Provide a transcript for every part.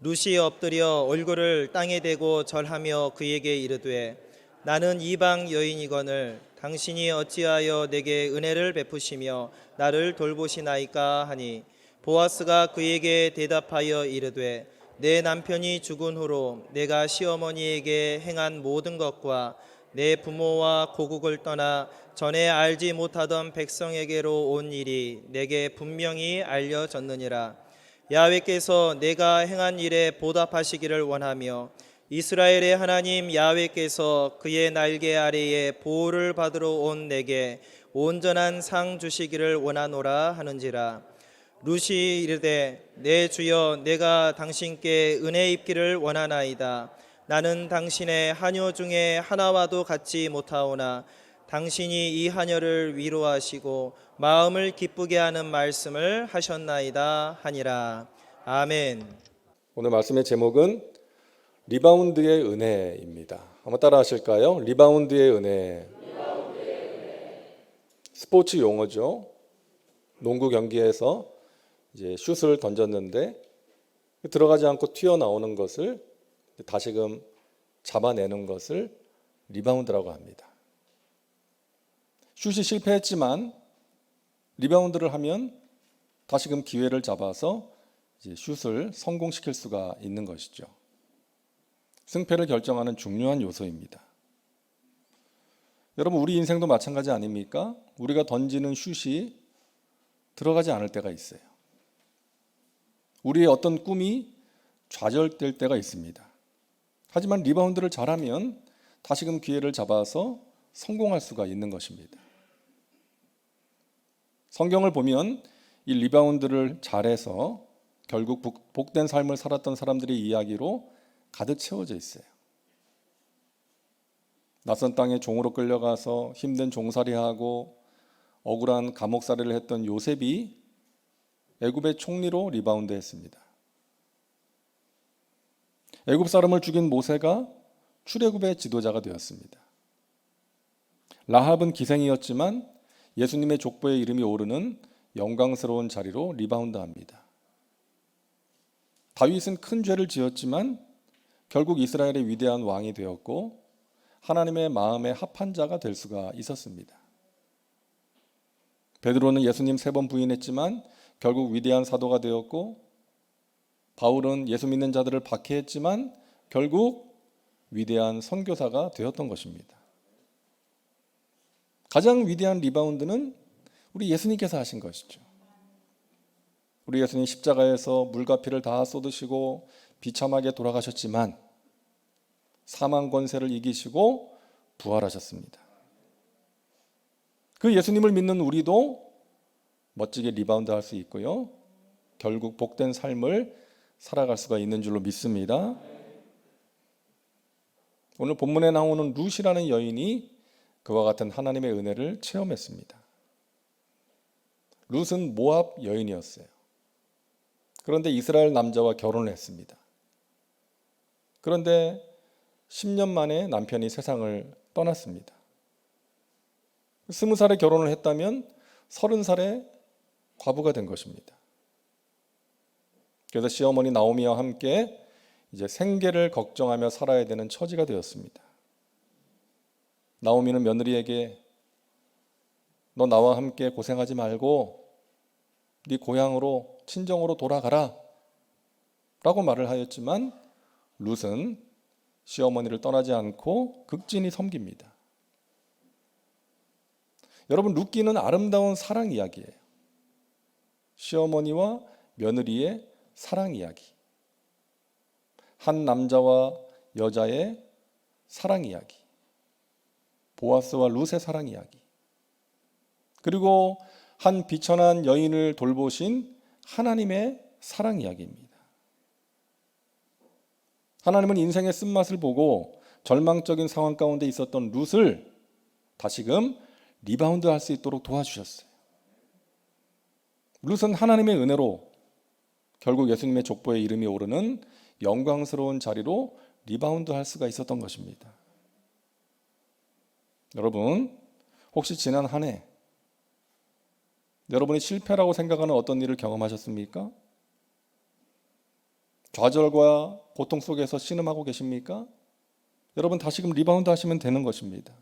룻이 엎드려 얼굴을 땅에 대고 절하며 그에게 이르되 나는 이방 여인이거늘 당신이 어찌하여 내게 은혜를 베푸시며 나를 돌보시나이까 하니 보아스가 그에게 대답하여 이르되 내 남편이 죽은 후로 내가 시어머니에게 행한 모든 것과 내 부모와 고국을 떠나 전에 알지 못하던 백성에게로 온 일이 내게 분명히 알려졌느니라. 야훼께서 내가 행한 일에 보답하시기를 원하며 이스라엘의 하나님 야훼께서 그의 날개 아래에 보호를 받으러 온 내게 온전한 상 주시기를 원하노라 하는지라. 룻이 이르되 내 주여 내가 당신께 은혜 입기를 원하나이다. 나는 당신의 하녀 중에 하나와도 같지 못하오나 당신이 이 하녀를 위로하시고 마음을 기쁘게 하는 말씀을 하셨나이다 하니라. 아멘. 오늘 말씀의 제목은 리바운드의 은혜입니다. 한번 따라 하실까요? 리바운드의 은혜. 스포츠 용어죠. 농구 경기에서 이제 슛을 던졌는데 들어가지 않고 튀어나오는 것을 다시금 잡아내는 것을 리바운드라고 합니다. 슛이 실패했지만 리바운드를 하면 다시금 기회를 잡아서 이제 슛을 성공시킬 수가 있는 것이죠. 승패를 결정하는 중요한 요소입니다. 여러분, 우리 인생도 마찬가지 아닙니까? 우리가 던지는 슛이 들어가지 않을 때가 있어요. 우리의 어떤 꿈이 좌절될 때가 있습니다. 하지만 리바운드를 잘하면 다시금 기회를 잡아서 성공할 수가 있는 것입니다. 성경을 보면 이 리바운드를 잘해서 결국 복된 삶을 살았던 사람들의 이야기로 가득 채워져 있어요. 낯선 땅에 종으로 끌려가서 힘든 종살이하고 억울한 감옥살이를 했던 요셉이 애굽의 총리로 리바운드했습니다. 애굽 사람을 죽인 모세가 출애굽의 지도자가 되었습니다. 라합은 기생이었지만 예수님의 족보에 이름이 오르는 영광스러운 자리로 리바운드합니다. 다윗은 큰 죄를 지었지만 결국 이스라엘의 위대한 왕이 되었고 하나님의 마음에 합한 자가 될 수가 있었습니다. 베드로는 예수님 3번 부인했지만 결국 위대한 사도가 되었고 바울은 예수 믿는 자들을 박해했지만 결국 위대한 선교사가 되었던 것입니다. 가장 위대한 리바운드는 우리 예수님께서 하신 것이죠. 우리 예수님 십자가에서 물과 피를 다 쏟으시고 비참하게 돌아가셨지만 사망 권세를 이기시고 부활하셨습니다. 그 예수님을 믿는 우리도 멋지게 리바운드 할 수 있고요. 결국 복된 삶을 살아갈 수가 있는 줄로 믿습니다. 오늘 본문에 나오는 룻이라는 여인이 그와 같은 하나님의 은혜를 체험했습니다. 룻은 모압 여인이었어요. 그런데 이스라엘 남자와 결혼을 했습니다. 그런데 10년 만에 남편이 세상을 떠났습니다. 20살에 결혼을 했다면 30살에 과부가 된 것입니다. 그래서 시어머니 나오미와 함께 이제 생계를 걱정하며 살아야 되는 처지가 되었습니다. 나오미는 며느리에게 너 나와 함께 고생하지 말고 네 고향으로 친정으로 돌아가라 라고 말을 하였지만 룻은 시어머니를 떠나지 않고 극진히 섬깁니다. 여러분, 룻기는 아름다운 사랑 이야기예요. 시어머니와 며느리의 사랑 이야기, 한 남자와 여자의 사랑 이야기, 보아스와 룻의 사랑 이야기, 그리고 한 비천한 여인을 돌보신 하나님의 사랑 이야기입니다. 하나님은 인생의 쓴맛을 보고 절망적인 상황 가운데 있었던 룻을 다시금 리바운드 할 수 있도록 도와주셨어요. 룻은 하나님의 은혜로 결국 예수님의 족보에 이름이 오르는 영광스러운 자리로 리바운드 할 수가 있었던 것입니다. 여러분, 혹시 지난 한 해 여러분이 실패라고 생각하는 어떤 일을 경험하셨습니까? 좌절과 고통 속에서 신음하고 계십니까? 여러분 다시금 리바운드 하시면 되는 것입니다.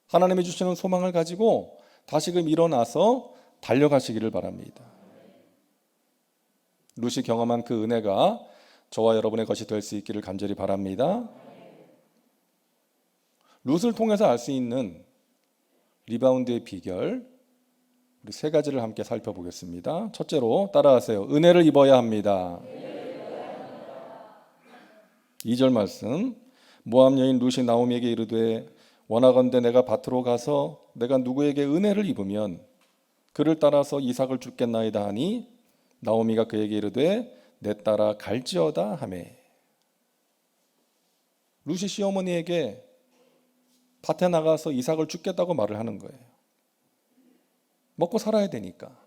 하나님이 주시는 소망을 가지고 다시금 일어나서 달려가시기를 바랍니다. 룻이 경험한 그 은혜가 저와 여러분의 것이 될 수 있기를 간절히 바랍니다. 룻을 통해서 알 수 있는 리바운드의 비결, 우리 세 가지를 함께 살펴보겠습니다. 첫째로 따라하세요. 은혜를 입어야 합니다. 2절 말씀, 모압 여인 룻이 나오미에게 이르되 원하건대 내가 밭으로 가서 내가 누구에게 은혜를 입으면 그를 따라서 이삭을 줍겠나이다 하니 나오미가 그에게 이르되 내 따라 갈지어다 하매. 룻이 시어머니에게 밭에 나가서 이삭을 줍겠다고 말을 하는 거예요. 먹고 살아야 되니까.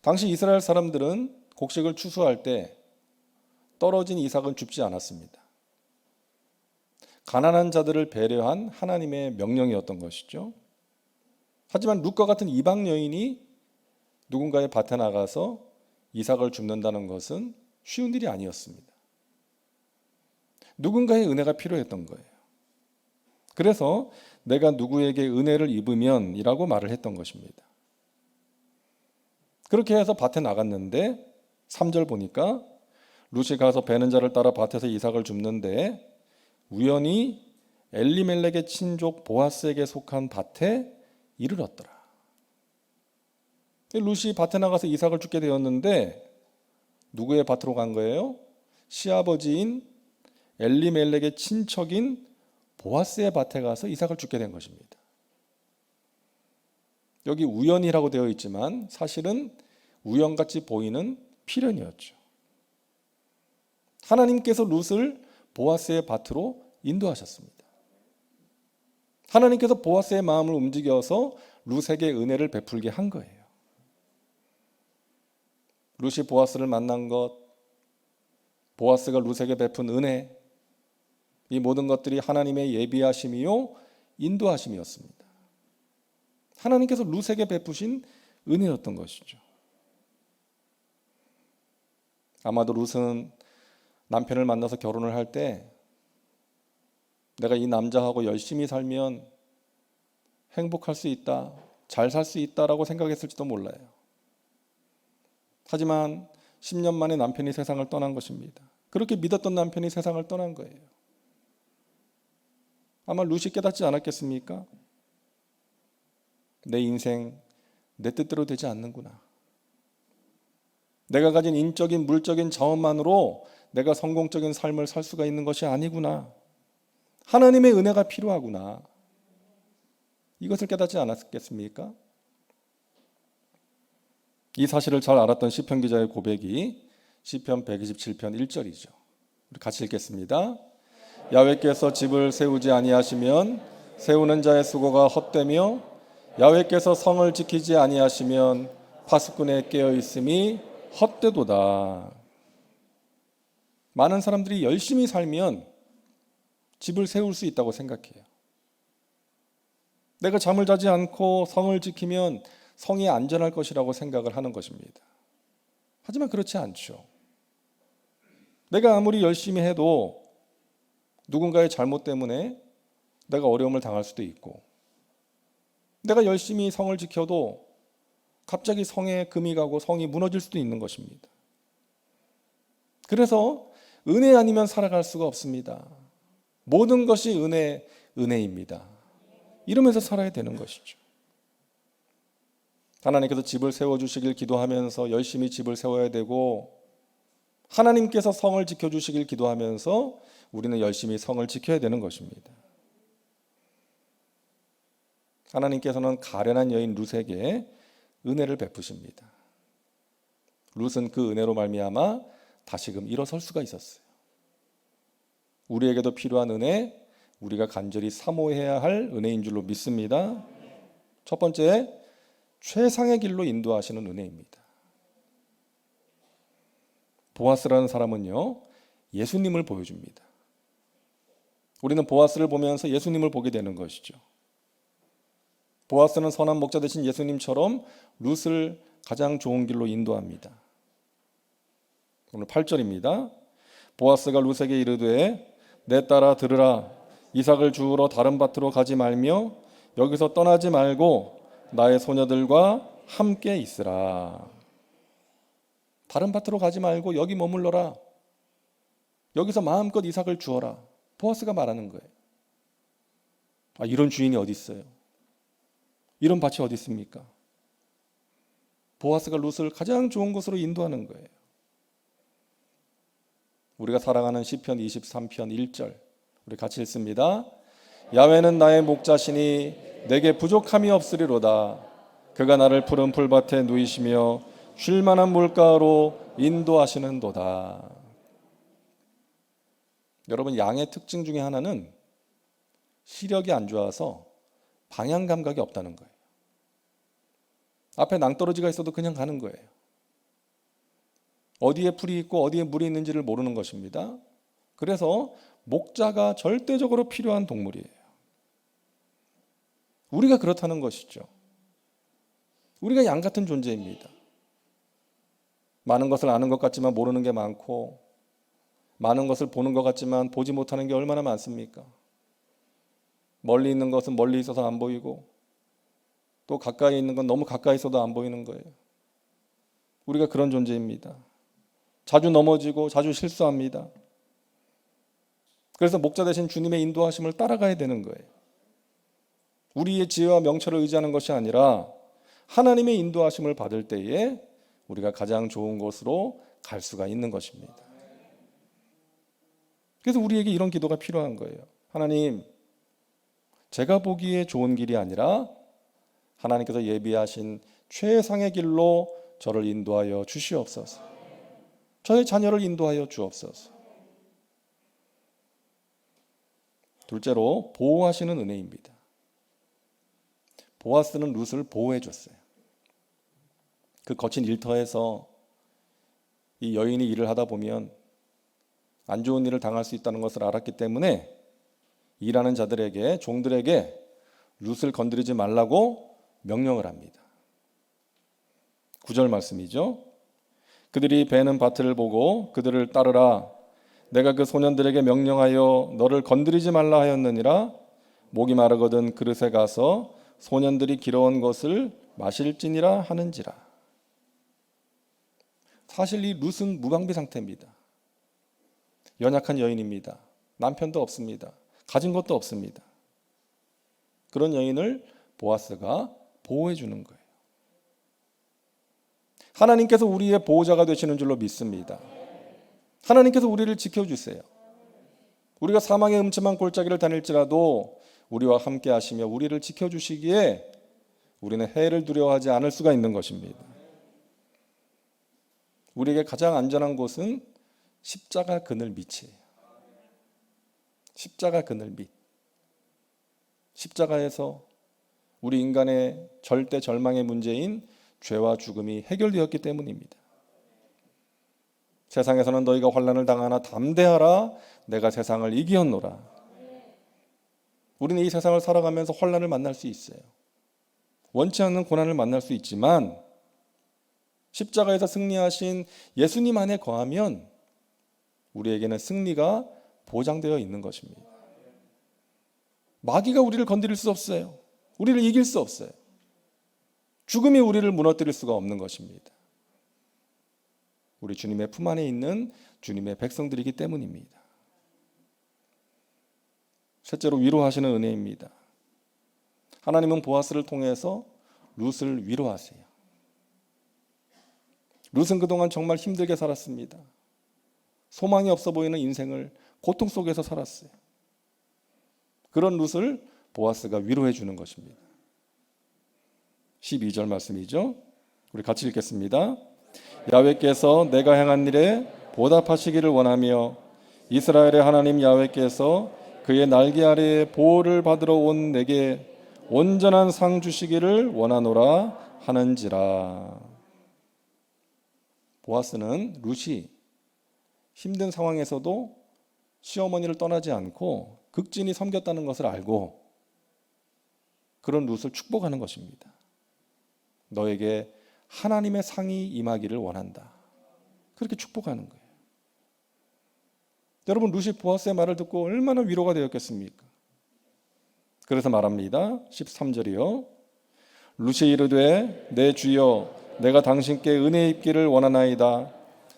당시 이스라엘 사람들은 곡식을 추수할 때 떨어진 이삭은 줍지 않았습니다. 가난한 자들을 배려한 하나님의 명령이었던 것이죠. 하지만 룻과 같은 이방 여인이 누군가의 밭에 나가서 이삭을 줍는다는 것은 쉬운 일이 아니었습니다. 누군가의 은혜가 필요했던 거예요. 그래서 내가 누구에게 은혜를 입으면 이라고 말을 했던 것입니다. 그렇게 해서 밭에 나갔는데 3절 보니까 룻이 가서 베는 자를 따라 밭에서 이삭을 줍는데 우연히 엘리멜렉의 친족 보아스에게 속한 밭에 이르렀더라. 룻이 밭에 나가서 이삭을 줍게 되었는데 누구의 밭으로 간 거예요? 시아버지인 엘리멜렉의 친척인 보아스의 밭에 가서 이삭을 줍게 된 것입니다. 여기 우연이라고 되어 있지만 사실은 우연같이 보이는 필연이었죠. 하나님께서 룻을 보아스의 밭으로 인도하셨습니다. 하나님께서 보아스의 마음을 움직여서 룻에게 은혜를 베풀게 한 거예요. 룻이 보아스를 만난 것, 보아스가 룻에게 베푼 은혜, 이 모든 것들이 하나님의 예비하심이요 인도하심이었습니다. 하나님께서 룻에게 베푸신 은혜였던 것이죠. 아마도 룻은 남편을 만나서 결혼을 할 때 내가 이 남자하고 열심히 살면 행복할 수 있다, 잘 살 수 있다라고 생각했을지도 몰라요. 하지만 10년 만에 남편이 세상을 떠난 것입니다. 그렇게 믿었던 남편이 세상을 떠난 거예요. 아마 룻이 깨닫지 않았겠습니까? 내 인생 내 뜻대로 되지 않는구나. 내가 가진 인적인 물적인 자원만으로 내가 성공적인 삶을 살 수가 있는 것이 아니구나. 하나님의 은혜가 필요하구나. 이것을 깨닫지 않았겠습니까? 이 사실을 잘 알았던 시편 기자의 고백이 시편 127편 1절이죠. 우리 같이 읽겠습니다. 야훼께서 집을 세우지 아니하시면 세우는 자의 수고가 헛되며 야훼께서 성을 지키지 아니하시면 파수꾼에 깨어 있음이 헛되도다. 많은 사람들이 열심히 살면 집을 세울 수 있다고 생각해요. 내가 잠을 자지 않고 성을 지키면 성이 안전할 것이라고 생각을 하는 것입니다. 하지만 그렇지 않죠. 내가 아무리 열심히 해도 누군가의 잘못 때문에 내가 어려움을 당할 수도 있고, 내가 열심히 성을 지켜도 갑자기 성에 금이 가고 성이 무너질 수도 있는 것입니다. 그래서 은혜 아니면 살아갈 수가 없습니다. 모든 것이 은혜입니다. 이러면서 살아야 되는 것이죠. 하나님께서 집을 세워주시길 기도하면서 열심히 집을 세워야 되고, 하나님께서 성을 지켜주시길 기도하면서 우리는 열심히 성을 지켜야 되는 것입니다. 하나님께서는 가련한 여인 룻에게 은혜를 베푸십니다. 룻은 그 은혜로 말미암아 다시금 일어설 수가 있었어요. 우리에게도 필요한 은혜, 우리가 간절히 사모해야 할 은혜인 줄로 믿습니다. 첫 번째, 최상의 길로 인도하시는 은혜입니다. 보아스라는 사람은요, 예수님을 보여줍니다. 우리는 보아스를 보면서 예수님을 보게 되는 것이죠. 보아스는 선한 목자 되신 예수님처럼 룻을 가장 좋은 길로 인도합니다. 오늘 8절입니다. 보아스가 룻에게 이르되 내 딸아 들으라. 이삭을 주우러 다른 밭으로 가지 말며 여기서 떠나지 말고 나의 소녀들과 함께 있으라. 다른 밭으로 가지 말고 여기 머물러라. 여기서 마음껏 이삭을 주어라. 보아스가 말하는 거예요. 이런 주인이 어디 있어요? 이런 밭이 어디 있습니까? 보아스가 룻을 가장 좋은 곳으로 인도하는 거예요. 우리가 사랑하는 시편 23편 1절 우리 같이 읽습니다. 야훼는 나의 목자시니 내게 부족함이 없으리로다. 그가 나를 푸른 풀밭에 누이시며 쉴 만한 물가로 인도하시는도다. 여러분, 양의 특징 중에 하나는 시력이 안 좋아서 방향 감각이 없다는 거예요. 앞에 낭떠러지가 있어도 그냥 가는 거예요. 어디에 풀이 있고 어디에 물이 있는지를 모르는 것입니다. 그래서 목자가 절대적으로 필요한 동물이에요. 우리가 그렇다는 것이죠. 우리가 양 같은 존재입니다. 많은 것을 아는 것 같지만 모르는 게 많고, 많은 것을 보는 것 같지만 보지 못하는 게 얼마나 많습니까? 멀리 있는 것은 멀리 있어서 안 보이고, 또 가까이 있는 건 너무 가까이 있어도 안 보이는 거예요. 우리가 그런 존재입니다. 자주 넘어지고 자주 실수합니다. 그래서 목자 대신 주님의 인도하심을 따라가야 되는 거예요. 우리의 지혜와 명철을 의지하는 것이 아니라 하나님의 인도하심을 받을 때에 우리가 가장 좋은 곳으로 갈 수가 있는 것입니다. 그래서 우리에게 이런 기도가 필요한 거예요. 하나님, 제가 보기에 좋은 길이 아니라 하나님께서 예비하신 최상의 길로 저를 인도하여 주시옵소서. 저의 자녀를 인도하여 주옵소서. 둘째로, 보호하시는 은혜입니다. 보아스는 룻을 보호해 줬어요. 그 거친 일터에서 이 여인이 일을 하다 보면 안 좋은 일을 당할 수 있다는 것을 알았기 때문에 일하는 자들에게, 종들에게 룻을 건드리지 말라고 명령을 합니다. 9절 말씀이죠. 그들이 베는 밭을 보고 그들을 따르라. 내가 그 소년들에게 명령하여 너를 건드리지 말라 하였느니라. 목이 마르거든 그릇에 가서 소년들이 길어온 것을 마실지니라 하는지라. 사실 이 룻은 무방비 상태입니다. 연약한 여인입니다. 남편도 없습니다. 가진 것도 없습니다. 그런 여인을 보아스가 보호해 주는 거예요. 하나님께서 우리의 보호자가 되시는 줄로 믿습니다. 하나님께서 우리를 지켜주세요. 우리가 사망의 음침한 골짜기를 다닐지라도 우리와 함께 하시며 우리를 지켜주시기에 우리는 해를 두려워하지 않을 수가 있는 것입니다. 우리에게 가장 안전한 곳은 십자가 그늘 밑이에요. 십자가 그늘 밑. 십자가에서 우리 인간의 절대 절망의 문제인 죄와 죽음이 해결되었기 때문입니다. 세상에서는 너희가 환난을 당하나 담대하라. 내가 세상을 이기었노라. 우리는 이 세상을 살아가면서 환난을 만날 수 있어요. 원치 않는 고난을 만날 수 있지만 십자가에서 승리하신 예수님 안에 거하면 우리에게는 승리가 보장되어 있는 것입니다. 마귀가 우리를 건드릴 수 없어요. 우리를 이길 수 없어요. 죽음이 우리를 무너뜨릴 수가 없는 것입니다. 우리 주님의 품 안에 있는 주님의 백성들이기 때문입니다. 셋째로, 위로하시는 은혜입니다. 하나님은 보아스를 통해서 룻을 위로하세요. 룻은 그동안 정말 힘들게 살았습니다. 소망이 없어 보이는 인생을 고통 속에서 살았어요. 그런 룻을 보아스가 위로해 주는 것입니다. 12절 말씀이죠. 우리 같이 읽겠습니다. 야훼께서 내가 행한 일에 보답하시기를 원하며 이스라엘의 하나님 야훼께서 그의 날개 아래에 보호를 받으러 온 내게 온전한 상 주시기를 원하노라 하는지라. 보아스는 룻이 힘든 상황에서도 시어머니를 떠나지 않고 극진히 섬겼다는 것을 알고 그런 룻을 축복하는 것입니다. 너에게 하나님의 상이 임하기를 원한다. 그렇게 축복하는 거예요. 여러분, 루시 보아스의 말을 듣고 얼마나 위로가 되었겠습니까? 그래서 말합니다. 13절이요. 루시 이르되 내 주여 내가 당신께 은혜 입기를 원하나이다.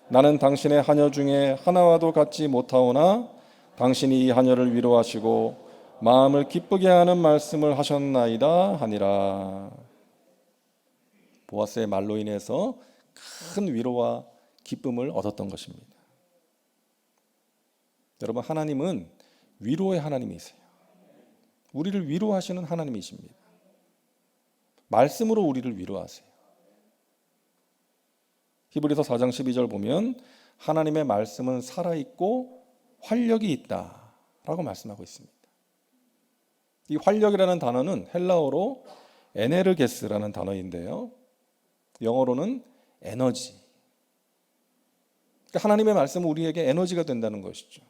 나는 당신의 하녀 중에 하나와도 같지 못하오나 당신이 이 하녀를 위로하시고 마음을 기쁘게 하는 말씀을 하셨나이다 하니라. 보아스의 말로 인해서 큰 위로와 기쁨을 얻었던 것입니다. 여러분, 하나님은 위로의 하나님이세요. 우리를 위로하시는 하나님이십니다. 말씀으로 우리를 위로하세요. 히브리서 4장 12절 보면 하나님의 말씀은 살아있고 활력이 있다라고 말씀하고 있습니다. 이 활력이라는 단어는 헬라어로 에네르게스라는 단어인데요. 영어로는 에너지. 그러니까 하나님의 말씀은 우리에게 에너지가 된다는 것이죠.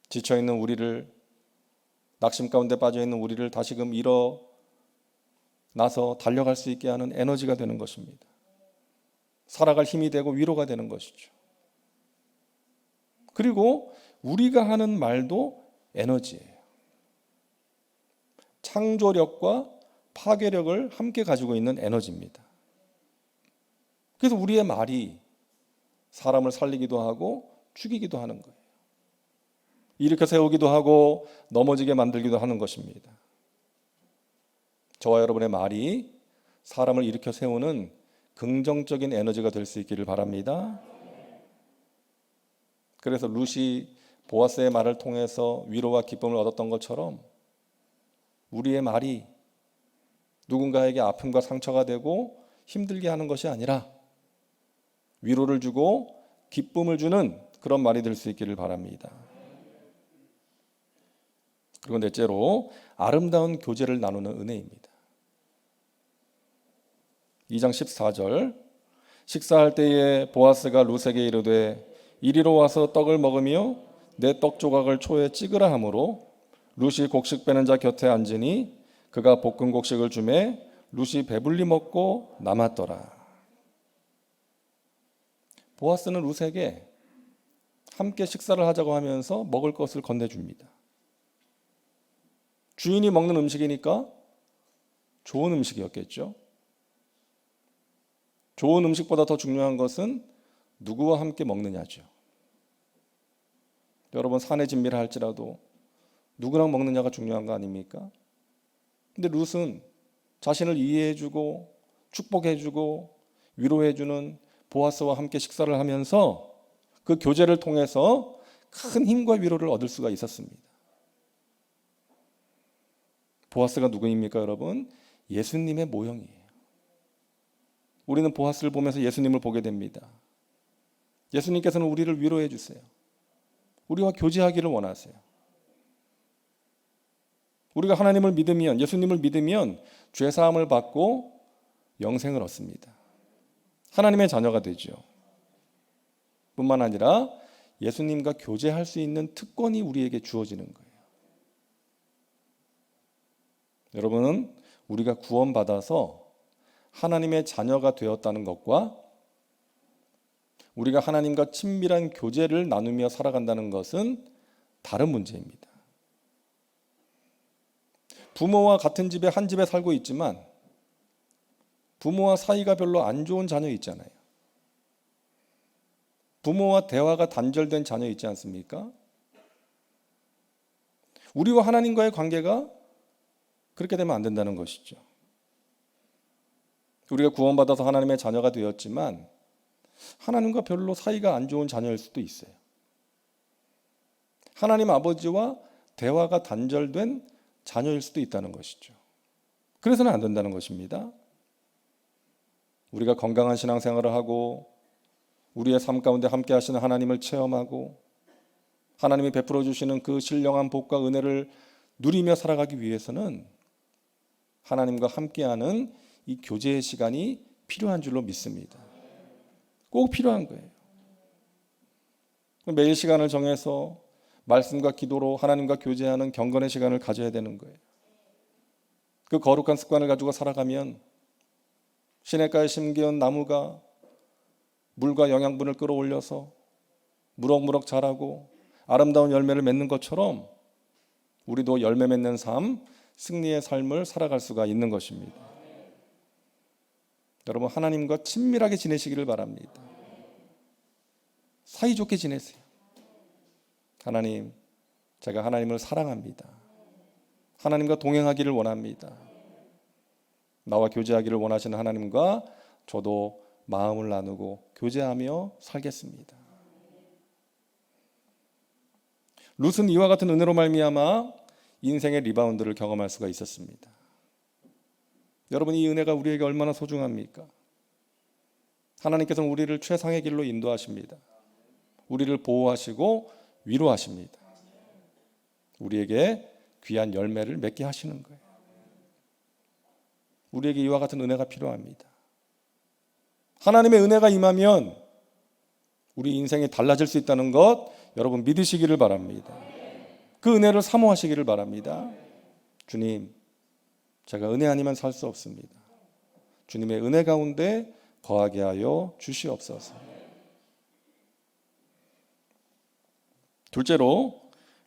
지쳐있는 우리를, 낙심 가운데 빠져있는 우리를 다시금 일어나서 달려갈 수 있게 하는 에너지가 되는 것입니다. 살아갈 힘이 되고 위로가 되는 것이죠. 그리고 우리가 하는 말도 에너지예요. 창조력과 파괴력을 함께 가지고 있는 에너지입니다. 그래서 우리의 말이 사람을 살리기도 하고 죽이기도 하는 거예요. 일으켜 세우기도 하고 넘어지게 만들기도 하는 것입니다. 저와 여러분의 말이 사람을 일으켜 세우는 긍정적인 에너지가 될 수 있기를 바랍니다. 그래서 루시 보아스의 말을 통해서 위로와 기쁨을 얻었던 것처럼 우리의 말이 누군가에게 아픔과 상처가 되고 힘들게 하는 것이 아니라 위로를 주고 기쁨을 주는 그런 말이 될 수 있기를 바랍니다. 그리고 넷째로 아름다운 교제를 나누는 은혜입니다. 2장 14절 식사할 때에 보아스가 룻에게 이르되 이리로 와서 떡을 먹으며 내 떡 조각을 초에 찍으라 하므로 룻이 곡식 빼는 자 곁에 앉으니 그가 볶은 곡식을 주매 룻이 배불리 먹고 남았더라. 보아스는 룻에게 함께 식사를 하자고 하면서 먹을 것을 건네줍니다. 주인이 먹는 음식이니까 좋은 음식이었겠죠. 좋은 음식보다 더 중요한 것은 누구와 함께 먹느냐죠. 여러분, 산의 진미를 할지라도 누구랑 먹느냐가 중요한 거 아닙니까? 근데 룻은 자신을 이해해주고 축복해주고 위로해주는 보아스와 함께 식사를 하면서 그 교제를 통해서 큰 힘과 위로를 얻을 수가 있었습니다. 보아스가 누구입니까, 여러분? 예수님의 모형이에요. 우리는 보아스를 보면서 예수님을 보게 됩니다. 예수님께서는 우리를 위로해 주세요. 우리와 교제하기를 원하세요. 우리가 하나님을 믿으면, 예수님을 믿으면 죄사함을 받고 영생을 얻습니다. 하나님의 자녀가 되죠. 뿐만 아니라 예수님과 교제할 수 있는 특권이 우리에게 주어지는 거예요. 여러분은 우리가 구원받아서 하나님의 자녀가 되었다는 것과 우리가 하나님과 친밀한 교제를 나누며 살아간다는 것은 다른 문제입니다. 부모와 같은 집에 한 집에 살고 있지만 부모와 사이가 별로 안 좋은 자녀 있잖아요. 부모와 대화가 단절된 자녀 있지 않습니까? 우리와 하나님과의 관계가 그렇게 되면 안 된다는 것이죠. 우리가 구원받아서 하나님의 자녀가 되었지만 하나님과 별로 사이가 안 좋은 자녀일 수도 있어요. 하나님 아버지와 대화가 단절된 자녀일 수도 있다는 것이죠. 그래서는 안 된다는 것입니다. 우리가 건강한 신앙생활을 하고 우리의 삶 가운데 함께 하시는 하나님을 체험하고 하나님이 베풀어 주시는 그 신령한 복과 은혜를 누리며 살아가기 위해서는 하나님과 함께하는 이 교제의 시간이 필요한 줄로 믿습니다. 꼭 필요한 거예요. 매일 시간을 정해서 말씀과 기도로 하나님과 교제하는 경건의 시간을 가져야 되는 거예요. 그 거룩한 습관을 가지고 살아가면 시냇가에 심기운 나무가 물과 영양분을 끌어올려서 무럭무럭 자라고 아름다운 열매를 맺는 것처럼 우리도 열매 맺는 삶, 승리의 삶을 살아갈 수가 있는 것입니다. 여러분, 하나님과 친밀하게 지내시기를 바랍니다. 사이좋게 지내세요. 하나님, 제가 하나님을 사랑합니다. 하나님과 동행하기를 원합니다. 나와 교제하기를 원하시는 하나님과 저도 마음을 나누고 교제하며 살겠습니다. 룻은 이와 같은 은혜로 말미암아 인생의 리바운드를 경험할 수가 있었습니다. 여러분, 이 은혜가 우리에게 얼마나 소중합니까? 하나님께서는 우리를 최상의 길로 인도하십니다. 우리를 보호하시고 위로하십니다. 우리에게 귀한 열매를 맺게 하시는 거예요. 우리에게 이와 같은 은혜가 필요합니다. 하나님의 은혜가 임하면 우리 인생이 달라질 수 있다는 것 여러분 믿으시기를 바랍니다. 그 은혜를 사모하시기를 바랍니다. 주님, 제가 은혜 아니면 살 수 없습니다. 주님의 은혜 가운데 거하게 하여 주시옵소서. 둘째로,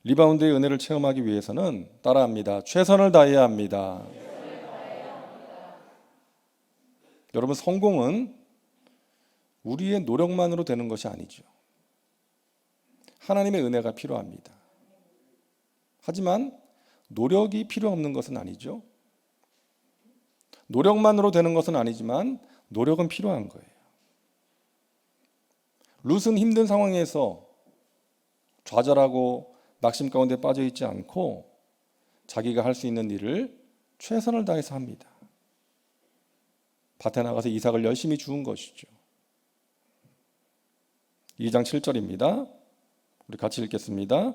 리바운드의 은혜를 체험하기 위해서는 따라합니다. 최선을 다해야 합니다. 여러분, 성공은 우리의 노력만으로 되는 것이 아니죠. 하나님의 은혜가 필요합니다. 하지만 노력이 필요 없는 것은 아니죠. 노력만으로 되는 것은 아니지만 노력은 필요한 거예요. 룻은 힘든 상황에서 좌절하고 낙심 가운데 빠져 있지 않고 자기가 할 수 있는 일을 최선을 다해서 합니다. 밭에 나가서 이삭을 열심히 주운 것이죠. 2장 7절입니다. 우리 같이 읽겠습니다.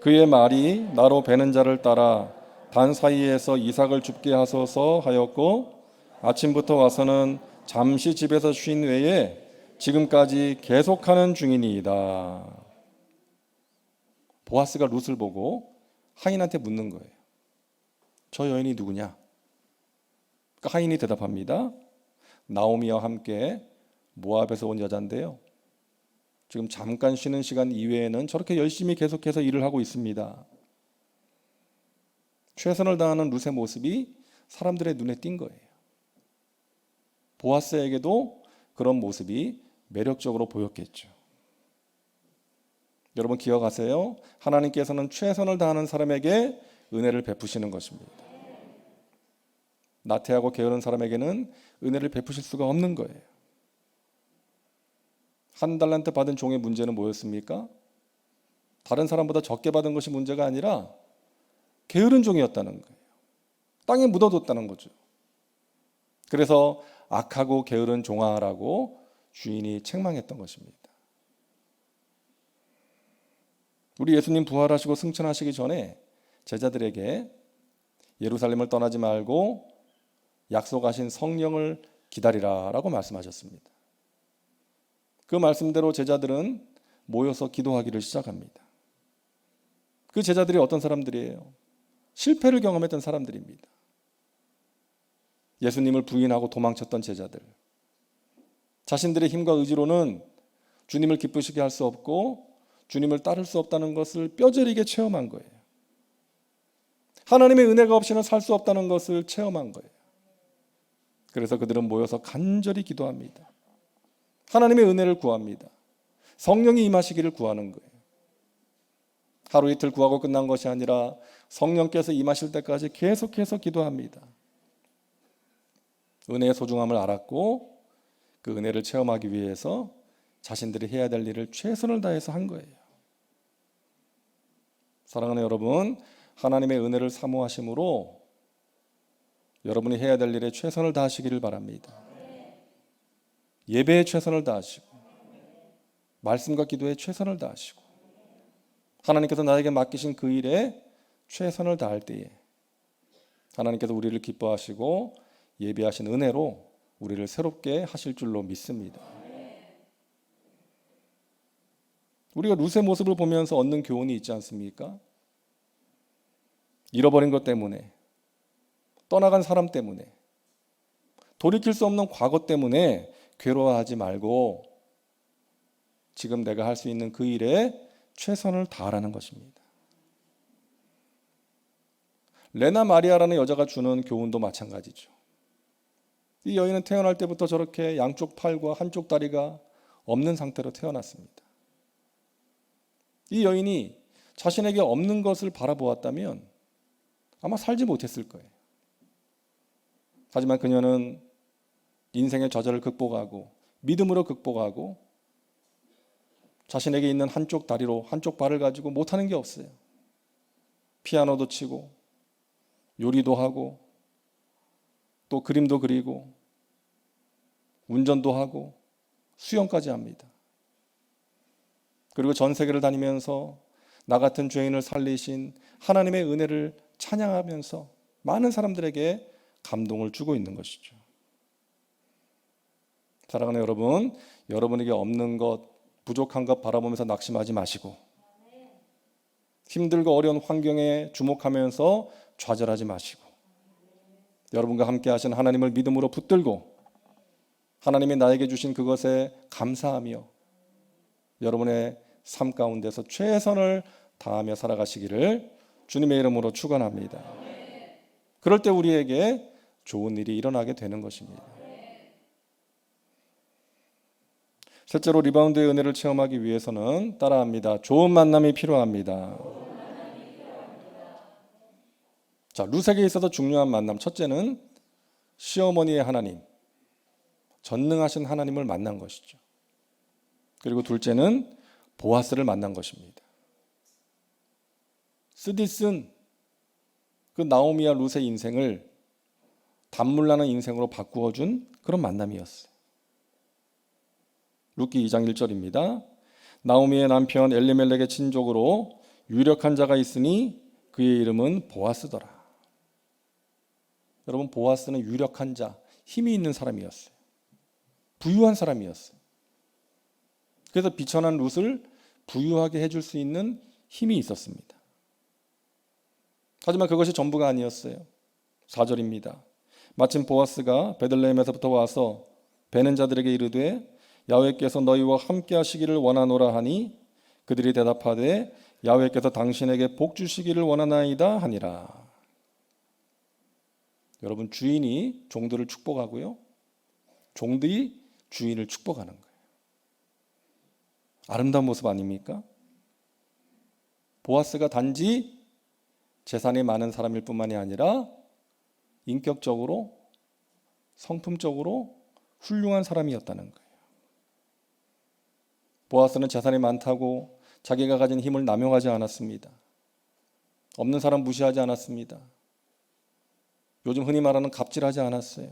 그의 말이 나로 베는 자를 따라 단 사이에서 이삭을 줍게 하소서 하였고 아침부터 와서는 잠시 집에서 쉰 외에 지금까지 계속하는 중이니이다. 보아스가 룻을 보고 하인한테 묻는 거예요. 저 여인이 누구냐? 그러니까 하인이 대답합니다. 나오미와 함께 모압에서 온 여자인데요. 지금 잠깐 쉬는 시간 이외에는 저렇게 열심히 계속해서 일을 하고 있습니다. 최선을 다하는 룻의 모습이 사람들의 눈에 띈 거예요. 보아스에게도 그런 모습이 매력적으로 보였겠죠. 여러분 기억하세요. 하나님께서는 최선을 다하는 사람에게 은혜를 베푸시는 것입니다. 나태하고 게으른 사람에게는 은혜를 베푸실 수가 없는 거예요. 한 달란트 받은 종의 문제는 뭐였습니까? 다른 사람보다 적게 받은 것이 문제가 아니라 게으른 종이었다는 거예요. 땅에 묻어뒀다는 거죠. 그래서 악하고 게으른 종아라고 주인이 책망했던 것입니다. 우리 예수님 부활하시고 승천하시기 전에 제자들에게 예루살렘을 떠나지 말고 약속하신 성령을 기다리라라고 말씀하셨습니다. 그 말씀대로 제자들은 모여서 기도하기를 시작합니다. 그 제자들이 어떤 사람들이에요? 실패를 경험했던 사람들입니다. 예수님을 부인하고 도망쳤던 제자들. 자신들의 힘과 의지로는 주님을 기쁘시게 할 수 없고 주님을 따를 수 없다는 것을 뼈저리게 체험한 거예요. 하나님의 은혜가 없이는 살 수 없다는 것을 체험한 거예요. 그래서 그들은 모여서 간절히 기도합니다. 하나님의 은혜를 구합니다. 성령이 임하시기를 구하는 거예요. 하루 이틀 구하고 끝난 것이 아니라 성령께서 임하실 때까지 계속해서 기도합니다. 은혜의 소중함을 알았고 그 은혜를 체험하기 위해서 자신들이 해야 될 일을 최선을 다해서 한 거예요. 사랑하는 여러분, 하나님의 은혜를 사모하심으로 여러분이 해야 될 일에 최선을 다하시기를 바랍니다. 예배에 최선을 다하시고 말씀과 기도에 최선을 다하시고 하나님께서 나에게 맡기신 그 일에 최선을 다할 때에 하나님께서 우리를 기뻐하시고 예비하신 은혜로 우리를 새롭게 하실 줄로 믿습니다. 우리가 룻의 모습을 보면서 얻는 교훈이 있지 않습니까? 잃어버린 것 때문에, 떠나간 사람 때문에, 돌이킬 수 없는 과거 때문에 괴로워하지 말고 지금 내가 할 수 있는 그 일에 최선을 다하라는 것입니다. 레나 마리아라는 여자가 주는 교훈도 마찬가지죠. 이 여인은 태어날 때부터 저렇게 양쪽 팔과 한쪽 다리가 없는 상태로 태어났습니다. 이 여인이 자신에게 없는 것을 바라보았다면 아마 살지 못했을 거예요. 하지만 그녀는 인생의 좌절을 극복하고 믿음으로 극복하고 자신에게 있는 한쪽 다리로 한쪽 발을 가지고 못하는 게 없어요. 피아노도 치고 요리도 하고 또 그림도 그리고 운전도 하고 수영까지 합니다. 그리고 전 세계를 다니면서 나 같은 죄인을 살리신 하나님의 은혜를 찬양하면서 많은 사람들에게 감동을 주고 있는 것이죠. 사랑하는 여러분, 여러분에게 없는 것, 부족한 것 바라보면서 낙심하지 마시고 힘들고 어려운 환경에 주목하면서 좌절하지 마시고 여러분과 함께 하신 하나님을 믿음으로 붙들고 하나님이 나에게 주신 그것에 감사하며 여러분의 삶 가운데서 최선을 다하며 살아가시기를 주님의 이름으로 축원합니다. 그럴 때 우리에게 좋은 일이 일어나게 되는 것입니다. 실제로 리바운드의 은혜를 체험하기 위해서는 따라합니다. 좋은 만남이 필요합니다. 자, 룻에게 있어서 중요한 만남. 첫째는 시어머니의 하나님, 전능하신 하나님을 만난 것이죠. 그리고 둘째는 보아스를 만난 것입니다. 스디스는 그 나오미와 룻의 인생을 단물나는 인생으로 바꾸어 준 그런 만남이었어요. 룻기 2장 1절입니다. 나오미의 남편 엘리멜렉의 친족으로 유력한 자가 있으니 그의 이름은 보아스더라. 여러분, 보아스는 유력한 자, 힘이 있는 사람이었어요. 부유한 사람이었어요. 그래서 비천한 룻을 부유하게 해줄 수 있는 힘이 있었습니다. 하지만 그것이 전부가 아니었어요. 4절입니다. 마침 보아스가 베들레헴에서부터 와서 베는 자들에게 이르되 야훼께서 너희와 함께 하시기를 원하노라 하니 그들이 대답하되 야훼께서 당신에게 복 주시기를 원하나이다 하니라. 여러분, 주인이 종들을 축복하고요, 종들이 주인을 축복하는 거예요. 아름다운 모습 아닙니까? 보아스가 단지 재산이 많은 사람일 뿐만이 아니라 인격적으로, 성품적으로 훌륭한 사람이었다는 거예요. 보아스는 재산이 많다고 자기가 가진 힘을 남용하지 않았습니다. 없는 사람 무시하지 않았습니다. 요즘 흔히 말하는 갑질하지 않았어요.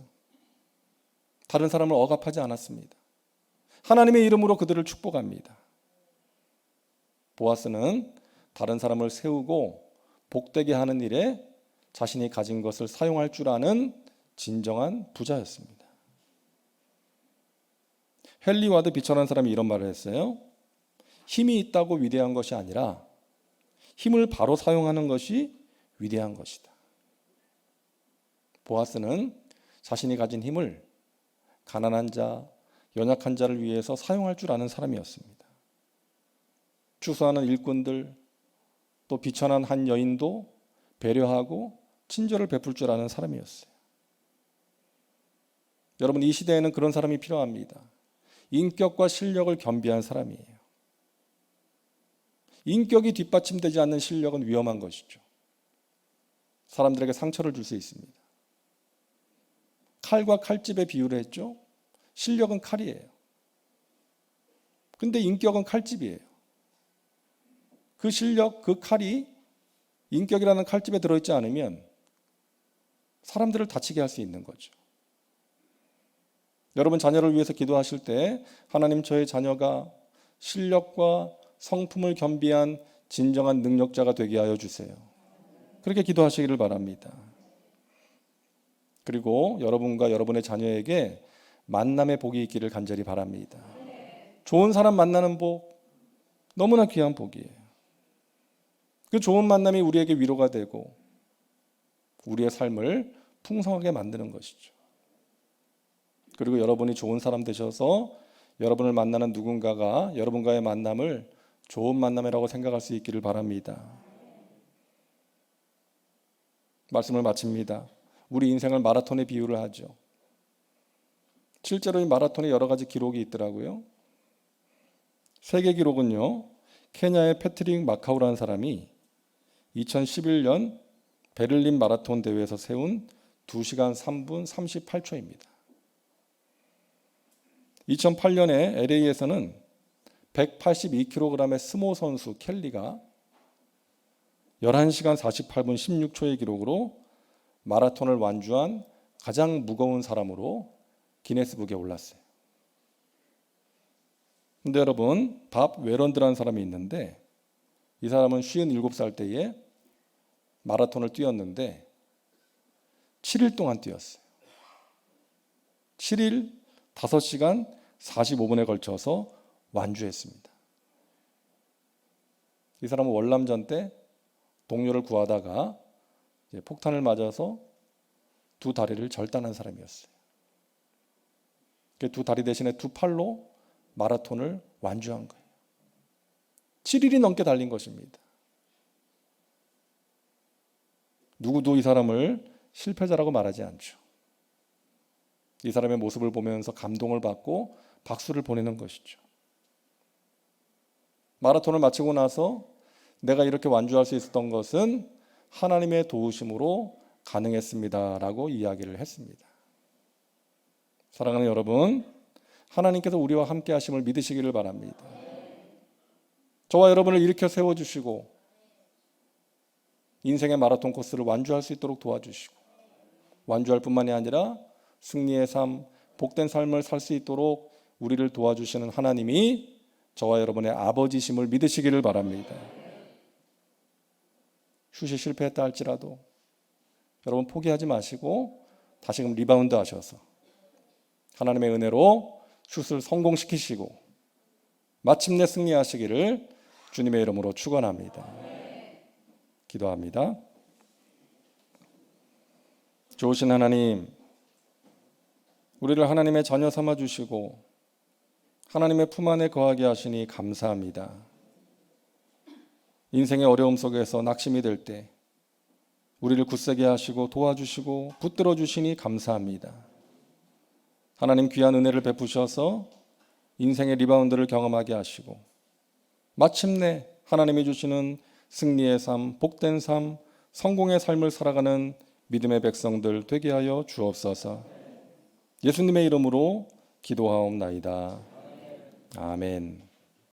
다른 사람을 억압하지 않았습니다. 하나님의 이름으로 그들을 축복합니다. 보아스는 다른 사람을 세우고 복되게 하는 일에 자신이 가진 것을 사용할 줄 아는 진정한 부자였습니다. 헨리 와드 비천한 사람이 이런 말을 했어요. 힘이 있다고 위대한 것이 아니라 힘을 바로 사용하는 것이 위대한 것이다. 보아스는 자신이 가진 힘을 가난한 자, 연약한 자를 위해서 사용할 줄 아는 사람이었습니다. 추수하는 일꾼들, 또 비천한 한 여인도 배려하고 친절을 베풀 줄 아는 사람이었어요. 여러분, 이 시대에는 그런 사람이 필요합니다. 인격과 실력을 겸비한 사람이에요. 인격이 뒷받침되지 않는 실력은 위험한 것이죠. 사람들에게 상처를 줄 수 있습니다. 칼과 칼집의 비유를 했죠. 실력은 칼이에요. 근데 인격은 칼집이에요. 그 실력, 그 칼이 인격이라는 칼집에 들어있지 않으면 사람들을 다치게 할 수 있는 거죠. 여러분, 자녀를 위해서 기도하실 때 하나님, 저의 자녀가 실력과 성품을 겸비한 진정한 능력자가 되게 하여 주세요. 그렇게 기도하시기를 바랍니다. 그리고 여러분과 여러분의 자녀에게 만남의 복이 있기를 간절히 바랍니다. 좋은 사람 만나는 복, 너무나 귀한 복이에요. 그 좋은 만남이 우리에게 위로가 되고 우리의 삶을 풍성하게 만드는 것이죠. 그리고 여러분이 좋은 사람 되셔서 여러분을 만나는 누군가가 여러분과의 만남을 좋은 만남이라고 생각할 수 있기를 바랍니다. 말씀을 마칩니다. 우리 인생을 마라톤에 비유를 하죠. 실제로 이 마라톤에 여러 가지 기록이 있더라고요. 세계 기록은요, 케냐의 패트릭 마카우라는 사람이 2011년 베를린 마라톤 대회에서 세운 2시간 3분 38초입니다. 2008년에 LA에서는 182kg의 스모 선수 켈리가 11시간 48분 16초의 기록으로 마라톤을 완주한 가장 무거운 사람으로 기네스북에 올랐어요. 근데 여러분, 밥 웨런드라는 사람이 있는데 이 사람은 57살 때에 마라톤을 뛰었는데 7일 동안 뛰었어요. 7일 5시간 45분에 걸쳐서 완주했습니다. 이 사람은 월남전 때 동료를 구하다가 폭탄을 맞아서 두 다리를 절단한 사람이었어요. 두 다리 대신에 두 팔로 마라톤을 완주한 거예요. 7일이 넘게 달린 것입니다. 누구도 이 사람을 실패자라고 말하지 않죠. 이 사람의 모습을 보면서 감동을 받고 박수를 보내는 것이죠. 마라톤을 마치고 나서 내가 이렇게 완주할 수 있었던 것은 하나님의 도우심으로 가능했습니다라고 이야기를 했습니다. 사랑하는 여러분, 하나님께서 우리와 함께 하심을 믿으시기를 바랍니다. 저와 여러분을 일으켜 세워주시고 인생의 마라톤 코스를 완주할 수 있도록 도와주시고 완주할 뿐만이 아니라 승리의 삶, 복된 삶을 살 수 있도록 우리를 도와주시는 하나님이 저와 여러분의 아버지심을 믿으시기를 바랍니다. 슛이 실패했다 할지라도 여러분 포기하지 마시고 다시금 리바운드 하셔서 하나님의 은혜로 슛을 성공시키시고 마침내 승리하시기를 주님의 이름으로 축원합니다. 기도합니다. 좋으신 하나님, 우리를 하나님의 자녀 삼아 주시고 하나님의 품 안에 거하게 하시니 감사합니다. 인생의 어려움 속에서 낙심이 될 때 우리를 굳세게 하시고 도와주시고 붙들어 주시니 감사합니다. 하나님 귀한 은혜를 베푸셔서 인생의 리바운드를 경험하게 하시고 마침내 하나님이 주시는 승리의 삶, 복된 삶, 성공의 삶을 살아가는 믿음의 백성들 되게 하여 주옵소서. 예수님의 이름으로 기도하옵나이다. 아멘.